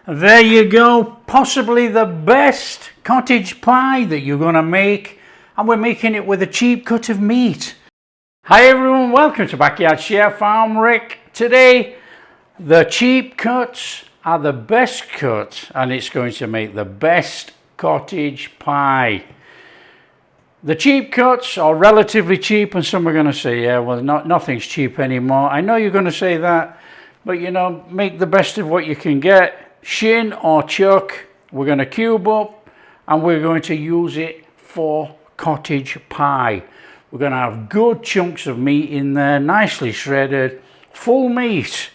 There you go, possibly the best cottage pie that you're going to make, and we're making it with a cheap cut of meat. Hi everyone, welcome to Backyard Chef. I'm Rick. Today, the cheap cuts are the best cuts, and it's going to make the best cottage pie. The cheap cuts are relatively cheap, and some are going to say, yeah, well, nothing's cheap anymore. I know you're going to say that, but you know, make the best of what you can get. Shin or chuck, we're going to cube up, and we're going to use it for cottage pie. We're going to have good chunks of meat in there, nicely shredded, full meat.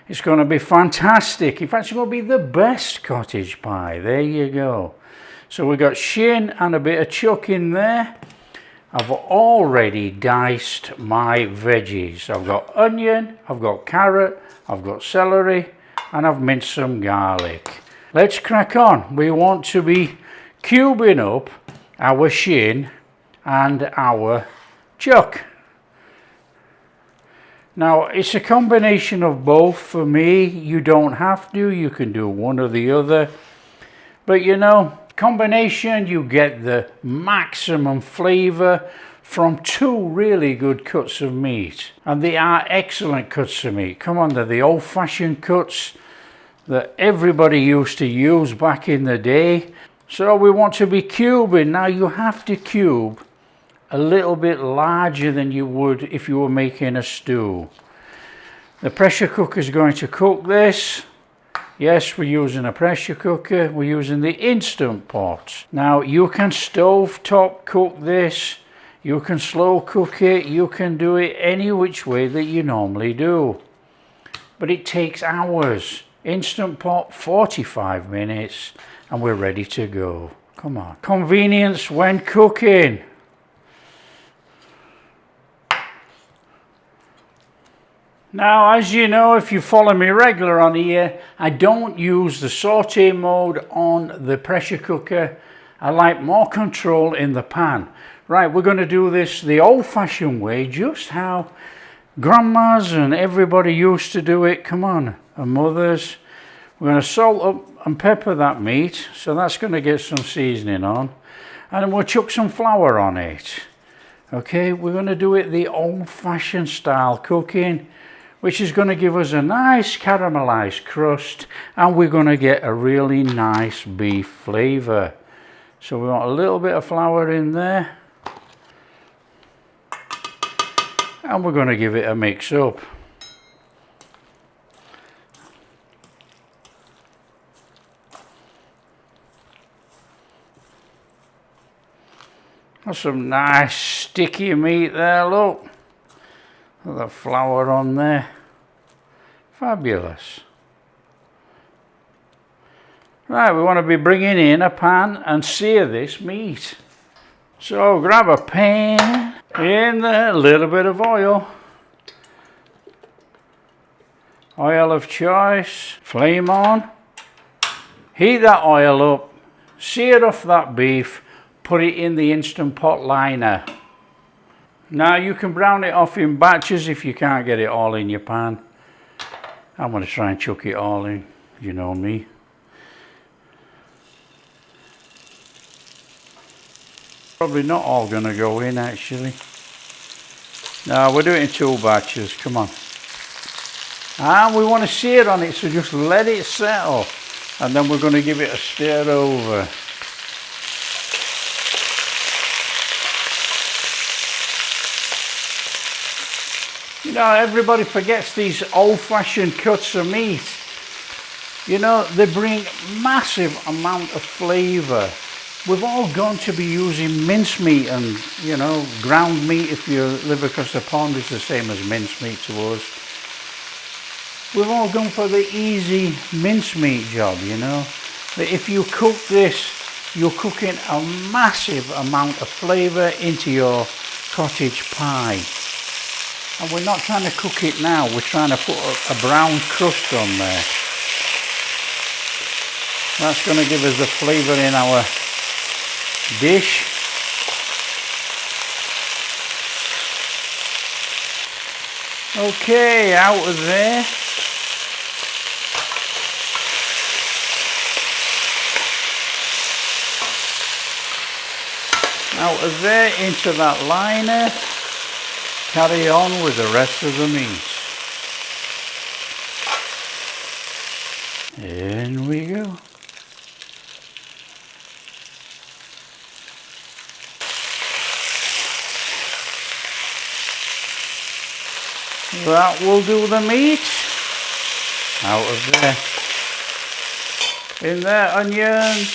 It's going to be fantastic. In fact, it's going to be the best cottage pie. There you go. So we've got shin and a bit of chuck in there. I've already diced my veggies. I've got onion, I've got carrot, I've got celery, and I've minced some garlic. Let's crack on. We want to be cubing up our shin and our chuck. Now, it's a combination of both for me. You don't have to, you can do one or the other. But you know, combination, you get the maximum flavor from two really good cuts of meat. And they are excellent cuts of meat. Come on, they're the old-fashioned cuts that everybody used to use back in the day. So we want to be cubing. Now you have to cube a little bit larger than you would if you were making a stew. The pressure cooker is going to cook this. Yes, we're using a pressure cooker. We're using the Instant Pot. Now you can stove top cook this. You can slow cook it. You can do it any which way that you normally do. But it takes hours. Instant Pot, 45 minutes, and we're ready to go. Come on. Convenience when cooking. Now, as you know, if you follow me regular on here, I don't use the saute mode on the pressure cooker. I like more control in the pan. Right, we're going to do this the old-fashioned way, just how grandmas and everybody used to do it. Come on, and mothers. We're going to salt up and pepper that meat, so that's going to get some seasoning on. And then we'll chuck some flour on it. Okay, we're going to do it the old-fashioned style cooking, which is going to give us a nice caramelized crust, and we're going to get a really nice beef flavor. So we want a little bit of flour in there, and we're going to give it a mix up. That's some nice sticky meat there, look. Look at the flour on there. Fabulous. Right, we want to be bringing in a pan and sear this meat. So grab a pan, in there, a little bit of oil. Oil of choice, flame on. Heat that oil up, sear off that beef, put it in the Instant Pot liner. Now you can brown it off in batches if you can't get it all in your pan. I'm going to try and chuck it all in, you know me. Probably not all going to go in actually. No, we're doing 2 batches, come on. And we want to sear on it, so just let it settle. And then we're going to give it a stir over. You know, everybody forgets these old-fashioned cuts of meat. You know, they bring massive amount of flavour. We've all gone to be using mincemeat and, you know, ground meat. If you live across the pond, it's the same as mincemeat to us. We've all gone for the easy mincemeat job, you know. But if you cook this, you're cooking a massive amount of flavour into your cottage pie. And we're not trying to cook it now, we're trying to put a brown crust on there. That's going to give us the flavour in our dish. Okay, out of there. Out of there into that liner. Carry on with the rest of the meat. In we go. That will do the meat. Out of there. In there, onions.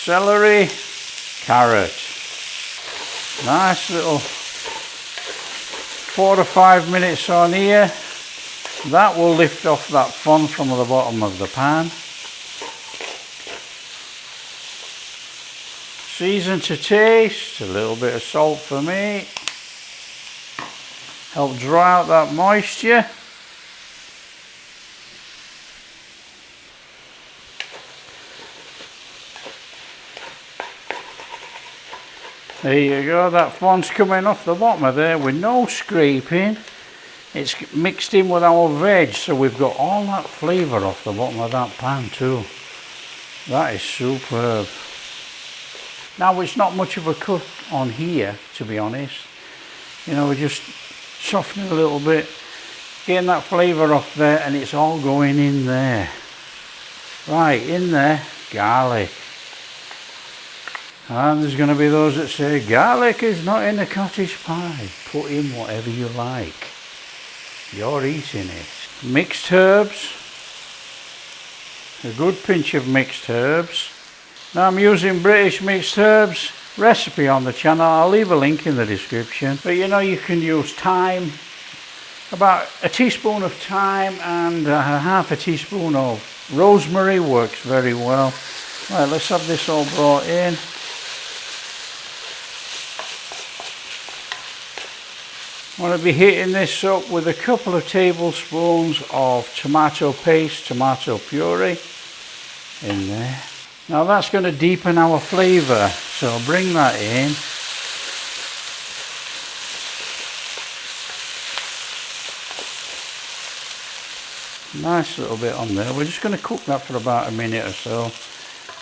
Celery. Carrot. Nice little 4 to 5 minutes on here. That will lift off that fun from the bottom of the pan. Season to taste, a little bit of salt for me. Help dry out that moisture. There you go, that fon's coming off the bottom of there with no scraping. It's mixed in with our veg, so we've got all that flavour off the bottom of that pan too. That is superb. Now it's not much of a cut on here, to be honest. You know, we're just softening a little bit, getting that flavour off there, and it's all going in there. Right, in there, garlic. And there's going to be those that say, garlic is not in a cottage pie. Put in whatever you like. You're eating it. Mixed herbs. A good pinch of mixed herbs. Now I'm using British mixed herbs recipe on the channel. I'll leave a link in the description. But you know, you can use thyme. About a teaspoon of thyme and half a teaspoon of rosemary works very well. Right, let's have this all brought in. I'm going to be heating this up with a couple of tablespoons of tomato paste, tomato puree in there. Now that's going to deepen our flavour, so I'll bring that in. Nice little bit on there. We're just going to cook that for about a minute or so.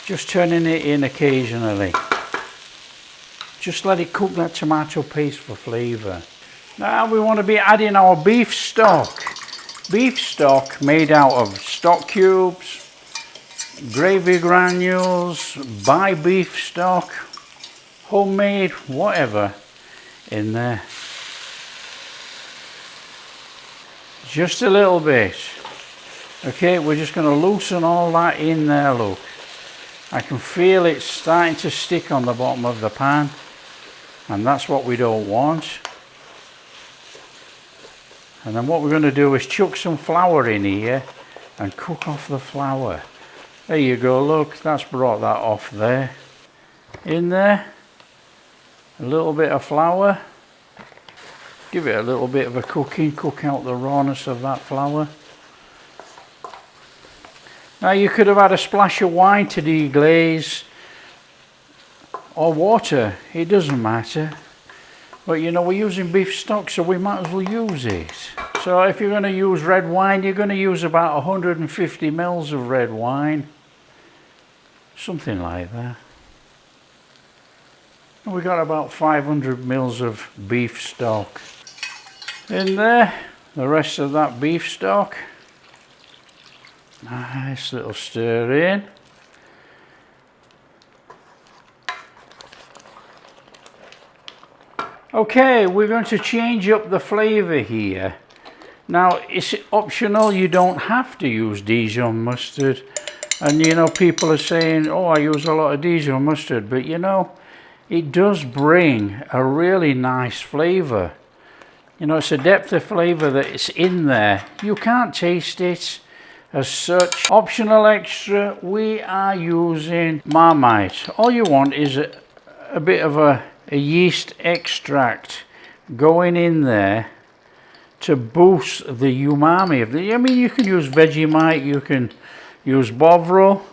Just turning it in occasionally. Just let it cook that tomato paste for flavour. Now we want to be adding our beef stock. Beef stock made out of stock cubes, gravy granules, buy beef stock, homemade, whatever, in there. Just a little bit. Okay, we're just going to loosen all that in there, look. I can feel it starting to stick on the bottom of the pan, and that's what we don't want. And then what we're going to do is chuck some flour in here and cook off the flour. There you go, look, that's brought that off there. In there, a little bit of flour. Give it a little bit of a cooking, cook out the rawness of that flour. Now you could have had a splash of wine to deglaze, or water, it doesn't matter. But you know, we're using beef stock, so we might as well use it. So if you're going to use red wine, you're going to use about 150 mils of red wine. Something like that. And we got about 500 mils of beef stock. In there, the rest of that beef stock. Nice little stir in. Okay, we're going to change up the flavour here. Now, it's optional, you don't have to use Dijon mustard. And you know, people are saying, oh, I use a lot of Dijon mustard, but you know, it does bring a really nice flavour. You know, it's a depth of flavour that is in there. You can't taste it as such. Optional extra, we are using Marmite. All you want is a bit of a yeast extract going in there to boost the umami of the, I mean, you can use Vegemite, you can use Bovril.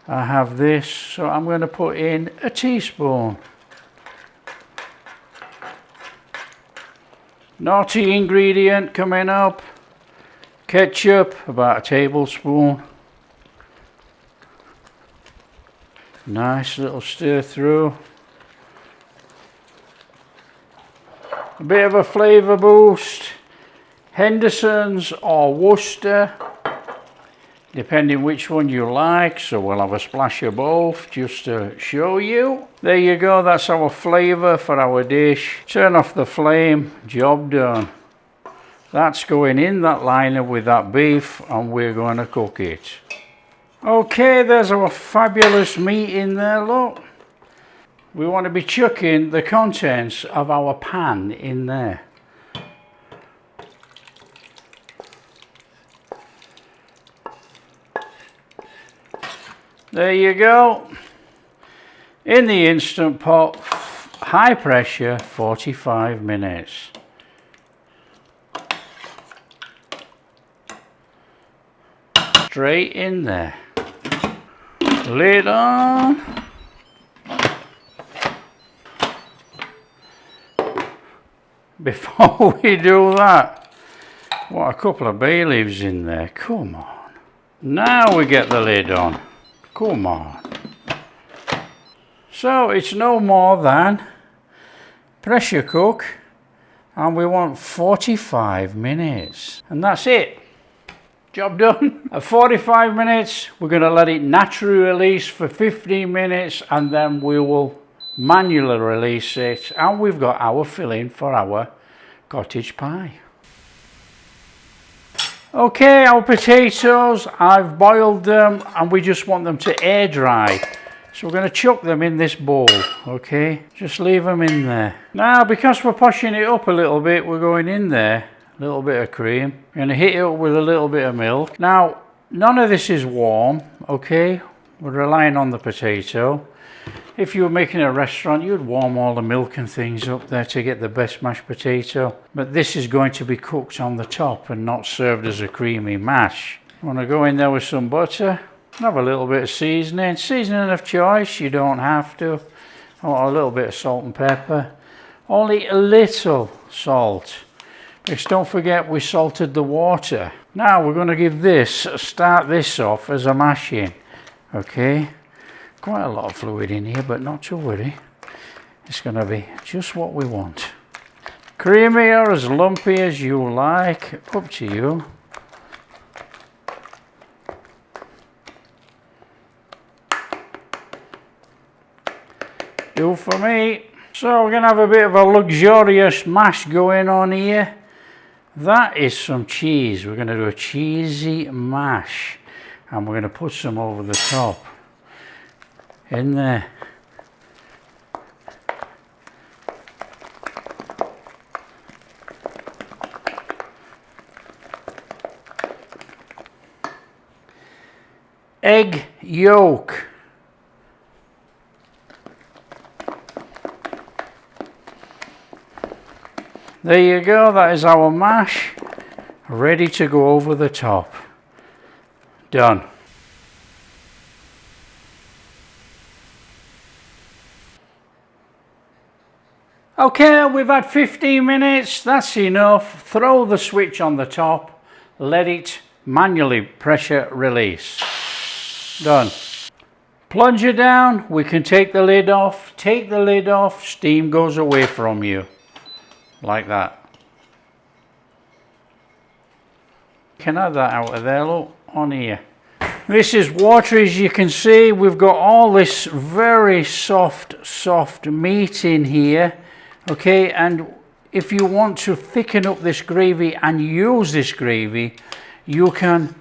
I have this, so I'm going to put in a teaspoon. Naughty ingredient coming up. Ketchup, about a tablespoon. Nice little stir through. A bit of a flavour boost. Henderson's or Worcester, depending which one you like, so we'll have a splash of both just to show you. There you go, that's our flavour for our dish. Turn off the flame, job done. That's going in that liner with that beef, and we're going to cook it. Okay, there's our fabulous meat in there, look. We want to be chucking the contents of our pan in there. There you go. In the Instant Pot, high pressure, 45 minutes. Straight in there. Lid on. Before we do that, what a couple of bay leaves in there. Come on. Now we get the lid on. Come on. So it's no more than pressure cook, and we want 45 minutes. And that's it. Job done. At 45 minutes, we're going to let it naturally release for 15 minutes, and then we will manually release it, and we've got our filling for our cottage pie. Okay, our potatoes, I've boiled them, and we just want them to air dry. So we're going to chuck them in this bowl, okay? Just leave them in there. Now, because we're pushing it up a little bit, we're going in there, a little bit of cream. We're going to hit it up with a little bit of milk. Now, none of this is warm, okay? We're relying on the potato. If you were making a restaurant, you'd warm all the milk and things up there to get the best mashed potato. But this is going to be cooked on the top and not served as a creamy mash. You want to go in there with some butter. Have a little bit of seasoning. Seasoning of choice, you don't have to. Or a little bit of salt and pepper. Only a little salt. Because don't forget we salted the water. Now we're going to give this, start this off as a mashing. Okay. Quite a lot of fluid in here, but not to worry. It's going to be just what we want. Creamy or as lumpy as you like, up to you. Do for me. So we're going to have a bit of a luxurious mash going on here. That is some cheese. We're going to do a cheesy mash, and we're going to put some over the top. In there. Egg yolk. There you go, that is our mash, ready to go over the top. Done. Okay, we've had 15 minutes, that's enough. Throw the switch on the top, let it manually pressure release. Done. Plunge it down, we can take the lid off. Take the lid off, steam goes away from you. Like that. Can have that out of there, look, on here. This is water, as you can see. We've got all this very soft meat in here. Okay, and if you want to thicken up this gravy and use this gravy, you can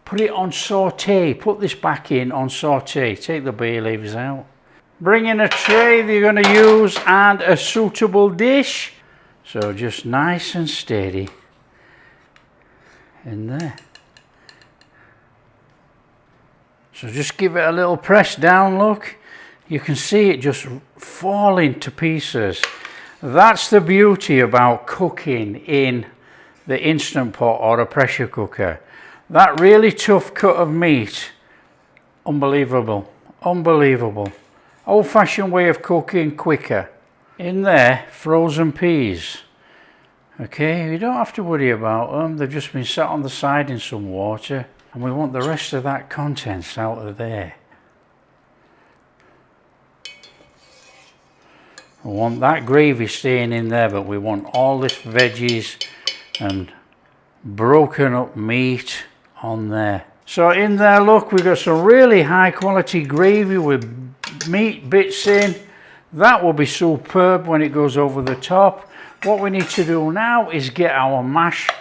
put it on saute. Put this back in on saute. Take the bay leaves out. Bring in a tray that you're going to use and a suitable dish. So just nice and steady in there. So just give it a little press down, look. You can see it just falling to pieces. That's the beauty about cooking in the Instant Pot or a pressure cooker. That really tough cut of meat, unbelievable, unbelievable. Old-fashioned way of cooking, quicker. In there, frozen peas. Okay, you don't have to worry about them. They've just been sat on the side in some water, and we want the rest of that contents out of there. We want that gravy staying in there, but we want all this veggies and broken up meat on there. So in there, look, we've got some really high quality gravy with meat bits in. That will be superb when it goes over the top. What we need to do now is get our mash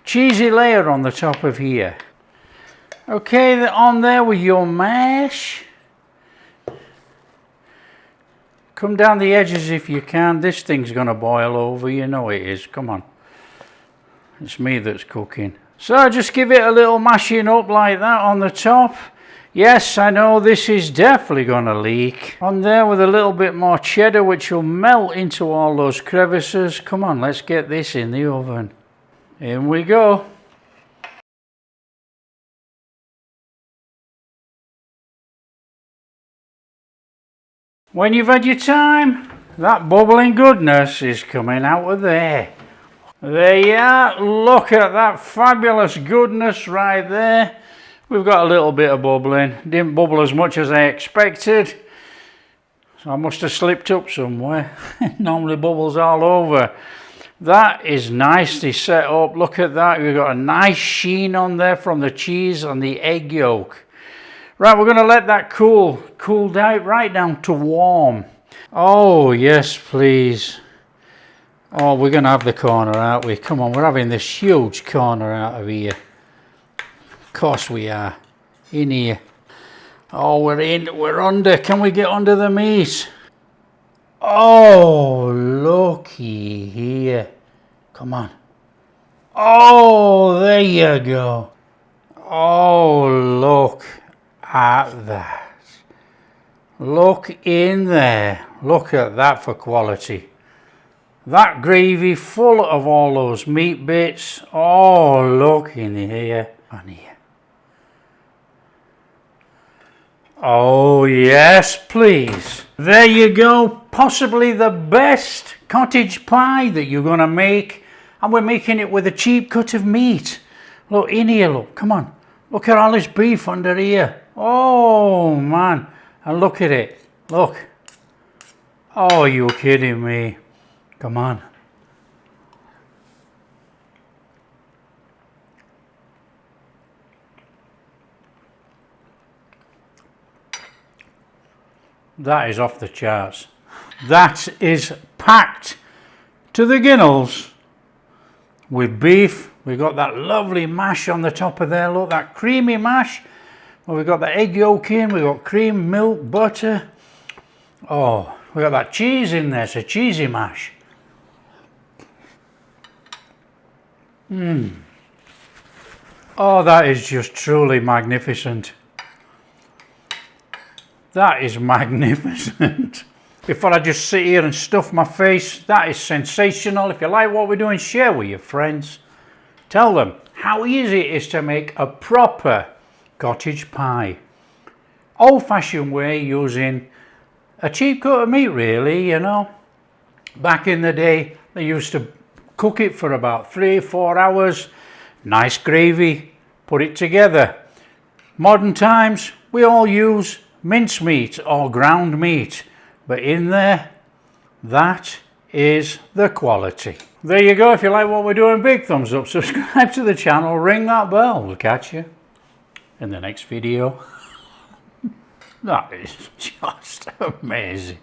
cheesy layer on the top of here. Okay, on there with your mash. Come down the edges if you can. This thing's going to boil over, you know it is. Come on. It's me that's cooking. So just give it a little mashing up like that on the top. Yes, I know this is definitely going to leak. On there with a little bit more cheddar, which will melt into all those crevices. Come on, let's get this in the oven. In we go. When you've had your time, that bubbling goodness is coming out of there. There you are. Look at that fabulous goodness right there. We've got a little bit of bubbling. Didn't bubble as much as I expected. So I must have slipped up somewhere. Normally bubbles all over. That is nicely set up. Look at that. We've got a nice sheen on there from the cheese and the egg yolk. Right, we're going to let that cool down right down to warm. Oh, yes, please. Oh, we're going to have the corner, aren't we? Come on, we're having this huge corner out of here. Of course we are. In here. Oh, we're in, we're under. Can we get under the meat? Oh, looky here. Come on. Oh, there you go. Oh, look at that. Look in there. Look at that for quality. That gravy full of all those meat bits. Oh, look in here and here. Oh, yes, please. There you go. Possibly the best cottage pie that you're going to make. And we're making it with a cheap cut of meat. Look in here, look. Come on. Look at all this beef under here. Oh, man. And look at it. Look. Oh, you're kidding me. Come on. That is off the charts. That is packed to the ginnels with beef. We've got that lovely mash on the top of there. Look, that creamy mash. Well, we've got the egg yolk in. We've got cream, milk, butter. Oh, we've got that cheese in there. It's a cheesy mash. Oh, that is just truly magnificent. That is magnificent. Before I just sit here and stuff my face, that is sensational. If you like what we're doing, share with your friends. Tell them how easy it is to make a proper cottage pie. Old-fashioned way, using a cheap cut of meat, really, you know. Back in the day, they used to cook it for about 3-4 hours. Nice gravy, put it together. Modern times, we all use mincemeat or ground meat, but in there, that is the quality. There you go. If you like what we're doing, big thumbs up, subscribe to the channel, ring that bell. We'll catch you in the next video. That is just amazing.